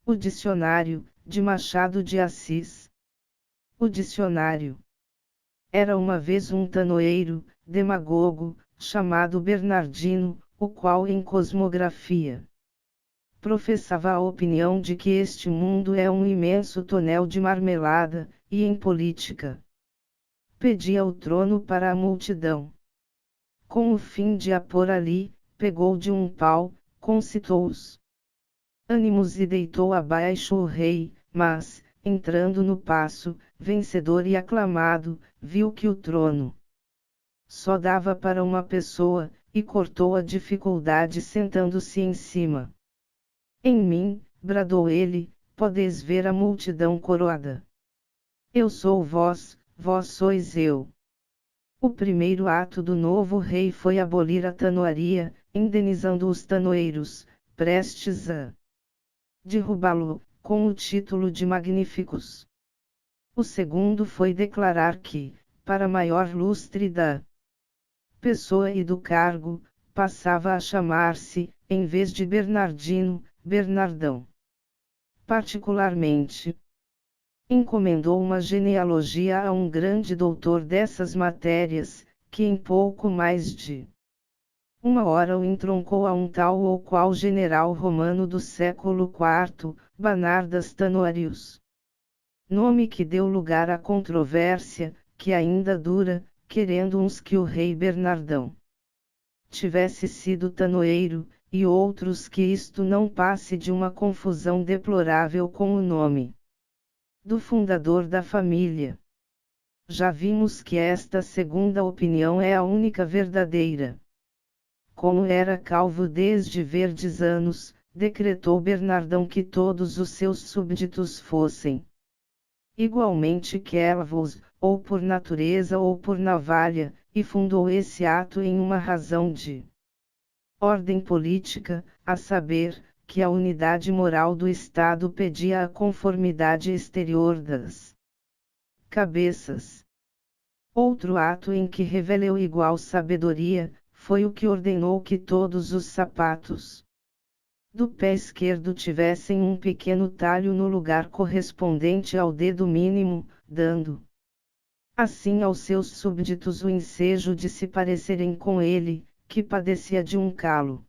O Dicionário, de Machado de Assis. O dicionário. Era uma vez um tanoeiro, demagogo, chamado Bernardino, o qual em cosmografia professava a opinião de que este mundo é um imenso tonel de marmelada, e em política pedia o trono para a multidão. Com o fim de a pôr ali, pegou de um pau, concitou os ânimos e deitou abaixo o rei, mas, entrando no paço, vencedor e aclamado, viu que o trono só dava para uma pessoa, e cortou a dificuldade sentando-se em cima. Em mim, bradou ele, podeis ver a multidão coroada. Eu sou vós, vós sois eu. O primeiro ato do novo rei foi abolir a tanoaria, indenizando os tanoeiros, prestes a derrubá-lo, com o título de magníficos. O segundo foi declarar que, para maior lustre da pessoa e do cargo, passava a chamar-se, em vez de Bernardino, Bernardão. Particularmente, encomendou uma genealogia a um grande doutor dessas matérias, que em pouco mais de uma hora o entroncou a um tal ou qual general romano do século IV, Bernardas Tanoarius. Nome que deu lugar à controvérsia, que ainda dura, querendo uns que o rei Bernardão tivesse sido tanoeiro, e outros que isto não passe de uma confusão deplorável com o nome do fundador da família. Já vimos que esta segunda opinião é a única verdadeira. Como era calvo desde verdes anos, decretou Bernardão que todos os seus súbditos fossem igualmente calvos, ou por natureza ou por navalha, e fundou esse ato em uma razão de ordem política, a saber, que a unidade moral do Estado pedia a conformidade exterior das cabeças. Outro ato em que revelou igual sabedoria, foi o que ordenou que todos os sapatos do pé esquerdo tivessem um pequeno talho no lugar correspondente ao dedo mínimo, dando assim aos seus súbditos o ensejo de se parecerem com ele, que padecia de um calo.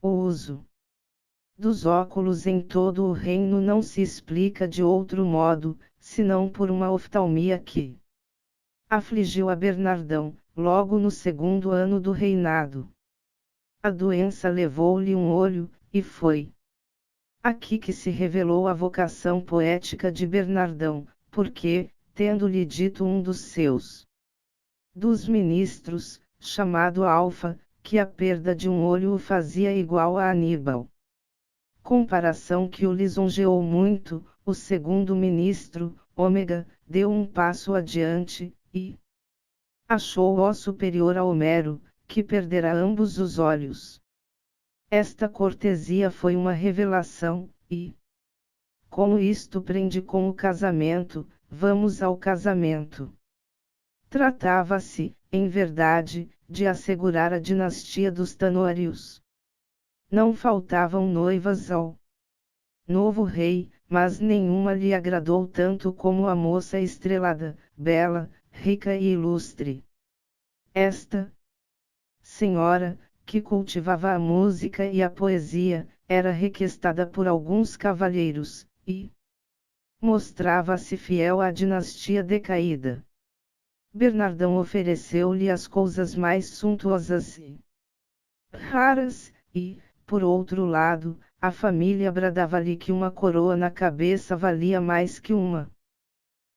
O uso dos óculos em todo o reino não se explica de outro modo, senão por uma oftalmia que afligiu a Bernardão, logo no segundo ano do reinado. A doença levou-lhe um olho, e foi aqui que se revelou a vocação poética de Bernardão, porque, tendo-lhe dito um dos ministros, chamado Alfa, que a perda de um olho o fazia igual a Aníbal. Comparação que o lisonjeou muito, o segundo ministro, Ômega, deu um passo adiante, e achou-o superior a Homero, que perdera ambos os olhos. Esta cortesia foi uma revelação, e, como isto prende com o casamento, vamos ao casamento. Tratava-se, em verdade, de assegurar a dinastia dos Tanoarios. Não faltavam noivas ao novo rei, mas nenhuma lhe agradou tanto como a moça estrelada, bela, rica e ilustre. Esta senhora, que cultivava a música e a poesia, era requestada por alguns cavalheiros, e mostrava-se fiel à dinastia decaída. Bernardão ofereceu-lhe as coisas mais suntuosas e raras, e, por outro lado, a família bradava-lhe que uma coroa na cabeça valia mais que uma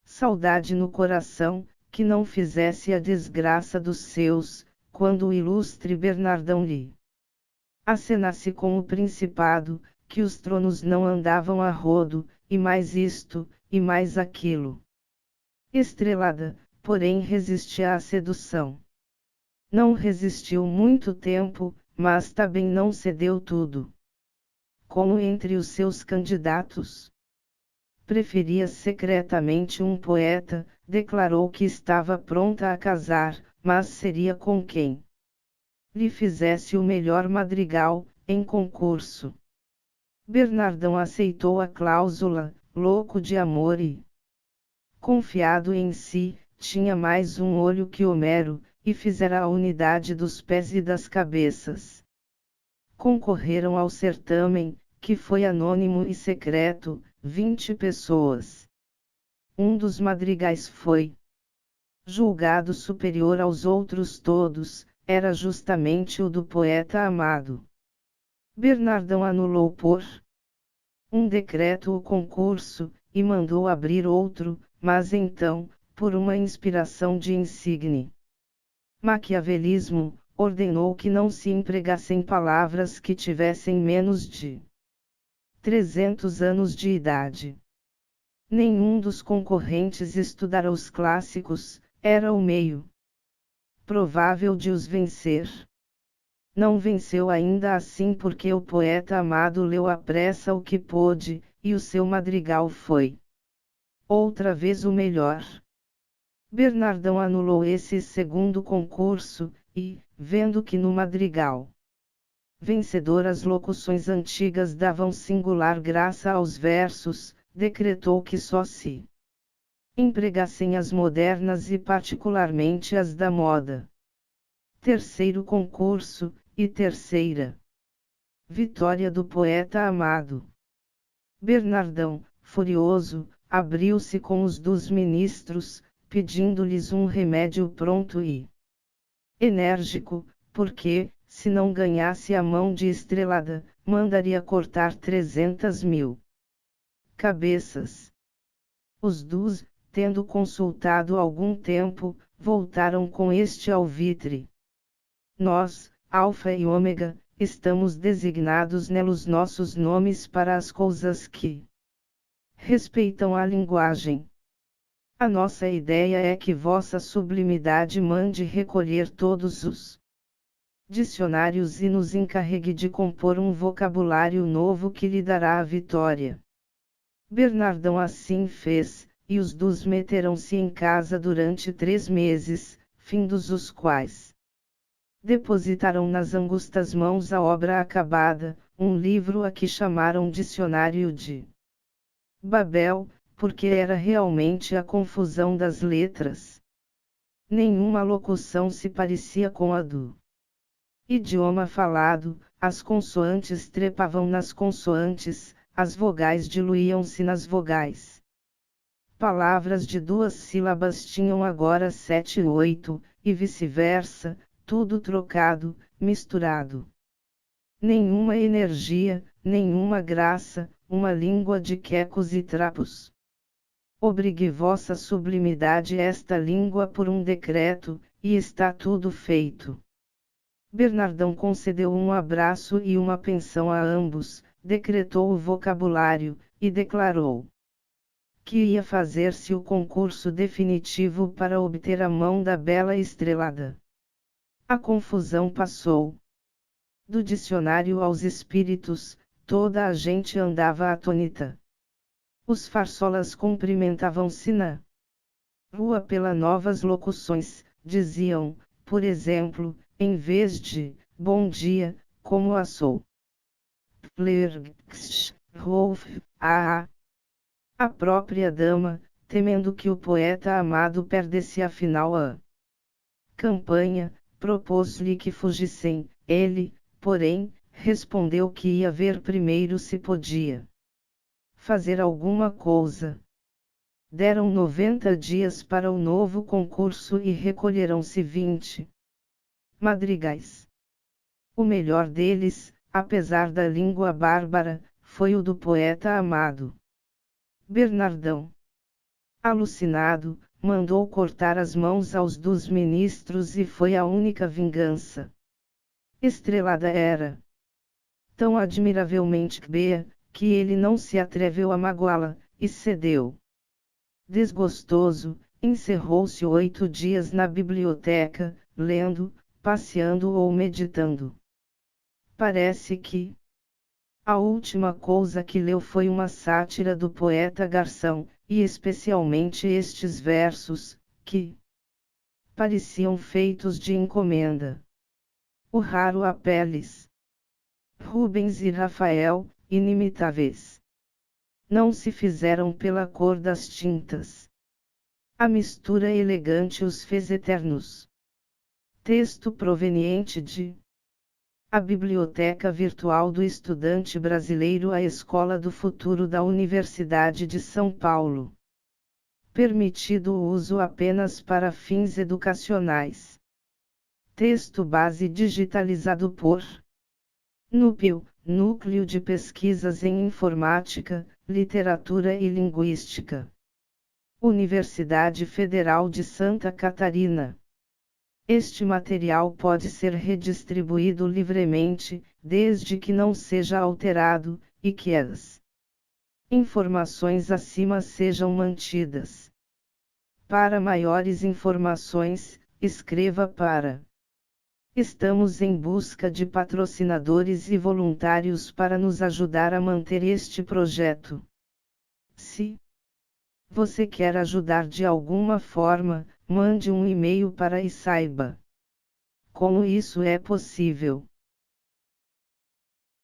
saudade no coração, que não fizesse a desgraça dos seus, quando o ilustre Bernardão lhe acenasse com o principado, que os tronos não andavam a rodo, e mais isto, e mais aquilo. Estrelada, porém resistia à sedução. Não resistiu muito tempo, mas também não cedeu tudo. Como entre os seus candidatos preferia secretamente um poeta, declarou que estava pronta a casar, mas seria com quem lhe fizesse o melhor madrigal, em concurso. Bernardão aceitou a cláusula, louco de amor e, confiado em si, tinha mais um olho que Homero, e fizera a unidade dos pés e das cabeças. Concorreram ao certamen, que foi anônimo e secreto, 20 pessoas. Um dos madrigais foi julgado superior aos outros todos, era justamente o do poeta amado. Bernardão anulou por um decreto o concurso, e mandou abrir outro, mas então, por uma inspiração de insigne maquiavelismo, ordenou que não se empregassem palavras que tivessem menos de 300 anos de idade. Nenhum dos concorrentes estudara os clássicos, era o meio provável de os vencer. Não venceu ainda assim porque o poeta amado leu à pressa o que pôde, e o seu madrigal foi outra vez o melhor. Bernardão anulou esse segundo concurso, e, vendo que no madrigal vencedor as locuções antigas davam singular graça aos versos, decretou que só se empregassem as modernas e particularmente as da moda. Terceiro concurso, e terceira vitória do poeta amado. Bernardão, furioso, abriu-se com os dos ministros, pedindo-lhes um remédio pronto e enérgico, porque, se não ganhasse a mão de Estrelada, mandaria cortar 300.000 cabeças. Os dus, tendo consultado algum tempo, voltaram com este alvitre. Nós, Alfa e Ômega, estamos designados nelos nossos nomes para as coisas que respeitam a linguagem. A nossa ideia é que Vossa Sublimidade mande recolher todos os dicionários e nos encarregue de compor um vocabulário novo que lhe dará a vitória. Bernardão assim fez, e os dus meteram-se em casa durante 3 meses, findos os quais depositaram nas angustas mãos a obra acabada, um livro a que chamaram Dicionário de Babel, porque era realmente a confusão das letras. Nenhuma locução se parecia com a do idioma falado, as consoantes trepavam nas consoantes, as vogais diluíam-se nas vogais. Palavras de 2 sílabas tinham agora 7 e 8, e vice-versa, tudo trocado, misturado. Nenhuma energia, nenhuma graça, uma língua de quecos e trapos. Obrigue Vossa Sublimidade esta língua por um decreto, e está tudo feito. Bernardão concedeu um abraço e uma pensão a ambos, decretou o vocabulário, e declarou que ia fazer-se o concurso definitivo para obter a mão da bela Estrelada. A confusão passou. Do dicionário aos espíritos, toda a gente andava atônita. Os farsolas cumprimentavam-se na rua pelas novas locuções, diziam, por exemplo, em vez de bom dia, como assou. Plerx, Rolf, a própria dama, temendo que o poeta amado perdesse afinal a campanha, propôs-lhe que fugissem. Ele, porém, respondeu que ia ver primeiro se podia fazer alguma coisa. Deram 90 dias para o novo concurso e recolheram-se 20 madrigais. O melhor deles, apesar da língua bárbara, foi o do poeta amado. Bernardão, alucinado, mandou cortar as mãos aos dos ministros e foi a única vingança. Estrelada era tão admiravelmente beia, que ele não se atreveu a magoá-la, e cedeu. Desgostoso, encerrou-se 8 dias na biblioteca, lendo, passeando ou meditando. Parece que a última coisa que leu foi uma sátira do poeta Garção, e especialmente estes versos, que pareciam feitos de encomenda. O raro Apeles, Rubens e Rafael, inimitáveis. Não se fizeram pela cor das tintas. A mistura elegante os fez eternos. Texto proveniente de A Biblioteca Virtual do Estudante Brasileiro, a Escola do Futuro da Universidade de São Paulo. Permitido o uso apenas para fins educacionais. Texto base digitalizado por NUPEL, Núcleo de Pesquisas em Informática, Literatura e Linguística. Universidade Federal de Santa Catarina. Este material pode ser redistribuído livremente, desde que não seja alterado, e que as informações acima sejam mantidas. Para maiores informações, escreva para. Estamos em busca de patrocinadores e voluntários para nos ajudar a manter este projeto. Se você quer ajudar de alguma forma, mande um e-mail para e saiba como isso é possível.